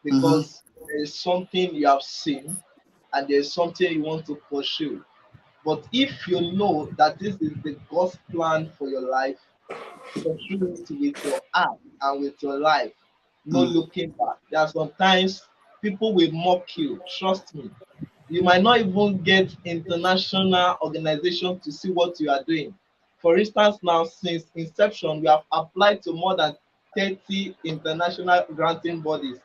Speaker 2: because there is something you have seen and there's something you want to pursue. But if you know that this is the God's plan for your life, pursue it with your heart and with your life. No looking back. There are sometimes people will mock you. Trust me. You might not even get international organization to see what you are doing. For instance, now since inception, we have applied to more than 30 international granting bodies,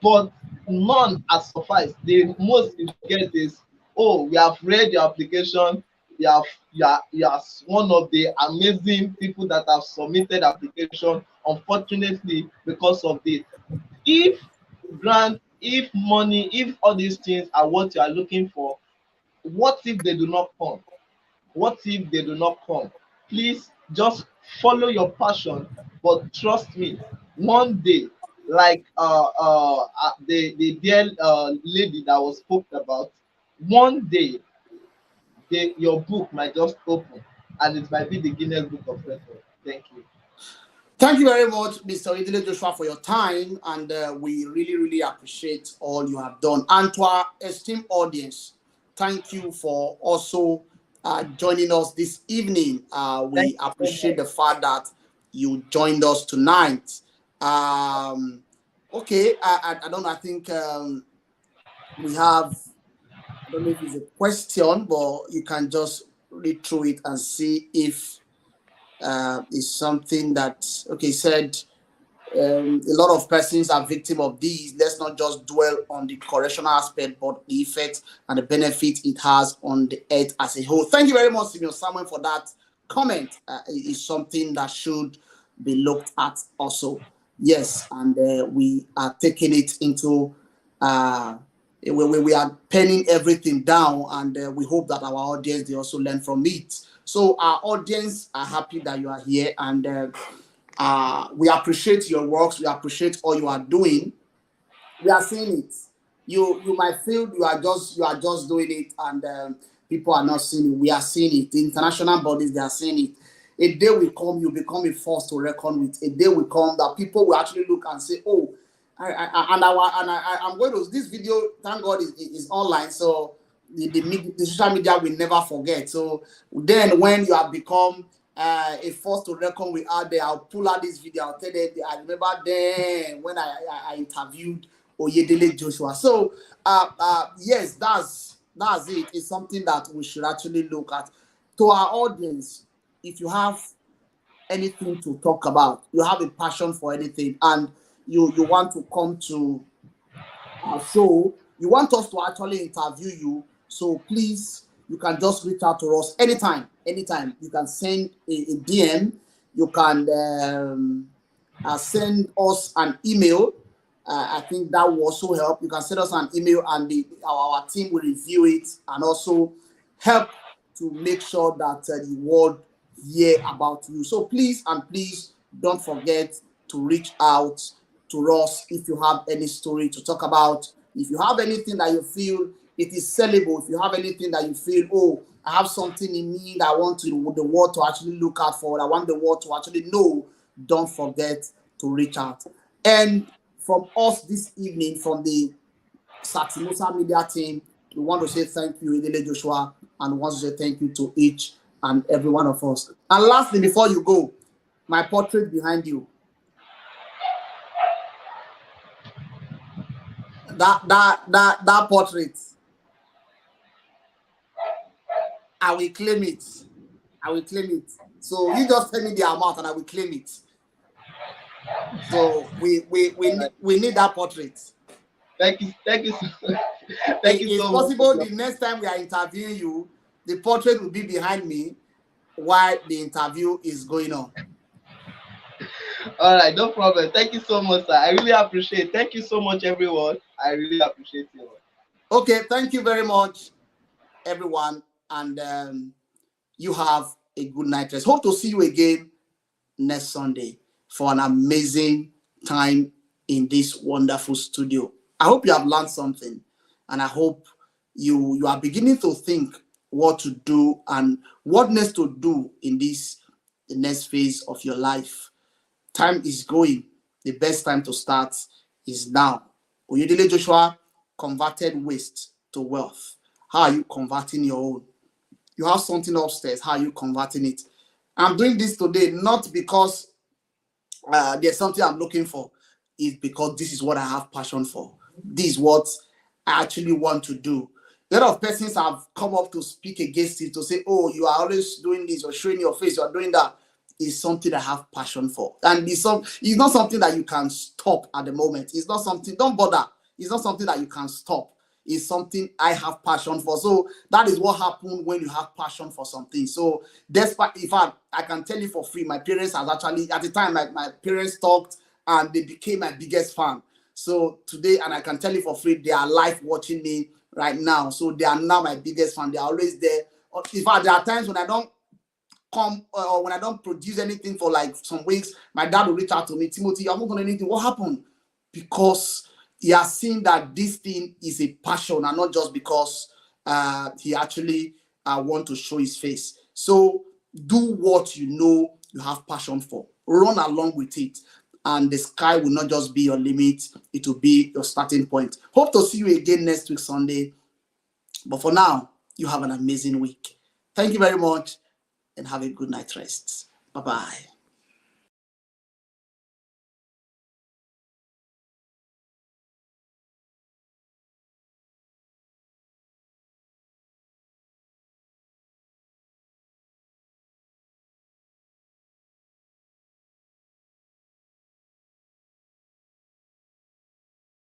Speaker 2: but none has sufficed. The most you get is, oh, we have read your application. You are one of the amazing people that have submitted application. Unfortunately, because of this, if grant, if money, if all these things are what you are looking for, what if they do not come? What if they do not come? Please just follow your passion, but trust me, one day, like the dear lady that was spoken about, one day your book might just open and it might be the Guinness Book of Records. Thank you.
Speaker 1: Thank you very much, Mr. Oyedele Joshua, for your time, and we really, really appreciate all you have done. And to our esteemed audience, thank you for also joining us this evening.
Speaker 2: Thank
Speaker 1: We
Speaker 2: you so
Speaker 1: appreciate
Speaker 2: much.
Speaker 1: the fact that you joined us tonight. Okay, I don't know. I think we have, I don't know if it's a question, but you can just read through it and see if it's something that, okay, said a lot of persons are victim of these. Let's not just dwell on the correctional aspect, but the effect and the benefit it has on the earth as a whole. Thank you very much, Simeon Samuel, for that comment. It is something that should be looked at also. Yes, and we are taking it into, we are penning everything down, and we hope that our audience, they also learn from it. So our audience are happy that you are here, and we appreciate your works. We appreciate all you are doing. We are seeing it. You might feel you are just doing it, and people are not seeing it. We are seeing it. The international bodies, they are seeing it. A day will come, you become a force to reckon with. A day will come that people will actually look and say, "Oh, I'm going to this video. Thank God is online, so the social media will never forget." So then, when you have become a force to reckon with out there, I'll pull out this video. I'll tell them I remember then when I interviewed Oyedele Joshua. So yes, that's it. It's something that we should actually look at. To our audience, if you have anything to talk about, you have a passion for anything, and you want to come to our show, you want us to actually interview you, so please, you can just reach out to us anytime. You can send a DM, you can send us an email. I think that will also help. You can send us an email, and our team will review it and also help to make sure that the word hear about you. So please and please don't forget to reach out to us if you have any story to talk about. If you have anything that you feel it is sellable, if you have anything that you feel, oh, I have something in me that I want to the world to actually look out for, I want the world to actually know, don't forget to reach out. And from us this evening, from the Tim-Osa media team, we want to say thank you, Idile Joshua, and we want to say thank you to each and every one of us. And lastly, before you go, my portrait behind you, that portrait, I will claim it. I will claim it. So you just tell me the amount and I will claim it. So we need that portrait.
Speaker 2: Thank you, thank you, thank you
Speaker 1: It's
Speaker 2: so
Speaker 1: possible
Speaker 2: much.
Speaker 1: the next time we are interviewing you, the portrait will be behind me while the interview is going on.
Speaker 2: All right, no problem. Thank you so much, sir. I really appreciate it. Thank you so much, everyone. I really appreciate you.
Speaker 1: Okay, thank you very much, everyone, and you have a good night rest. Hope to see you again next Sunday for an amazing time in this wonderful studio. I hope you have learned something, and I hope you are beginning to think what to do and what next to do in the next phase of your life. Time is going. The best time to start is now. Oyedele Joshua converted waste to wealth. How are you converting your own? You have something upstairs. How are you converting it? I'm doing this today not because there's something I'm looking for. It's because this is what I have passion for. This is what I actually want to do. A lot of persons have come up to speak against it, to say, oh, you are always doing this, you're showing your face, you're doing that. Is something I have passion for. And it's not something that you can stop at the moment. It's not something, don't bother. It's not something that you can stop. It's something I have passion for. So that is what happens when you have passion for something. So despite, in fact, I can tell you for free, my parents has actually, at the time, my parents talked and they became my biggest fan. So today, and I can tell you for free, they are live watching me right now. So they are now my biggest fan. They are always there. In fact, there are times when I don't come or when I don't produce anything for like some weeks, my dad will reach out to me, Timothy, I'm not doing anything. What happened? Because he has seen that this thing is a passion and not just because he actually want to show his face. So do what you know you have passion for. Run along with it. And the sky will not just be your limit. It will be your starting point. Hope to see you again next week, Sunday. But for now, you have an amazing week. Thank you very much and have a good night rest. Bye-bye.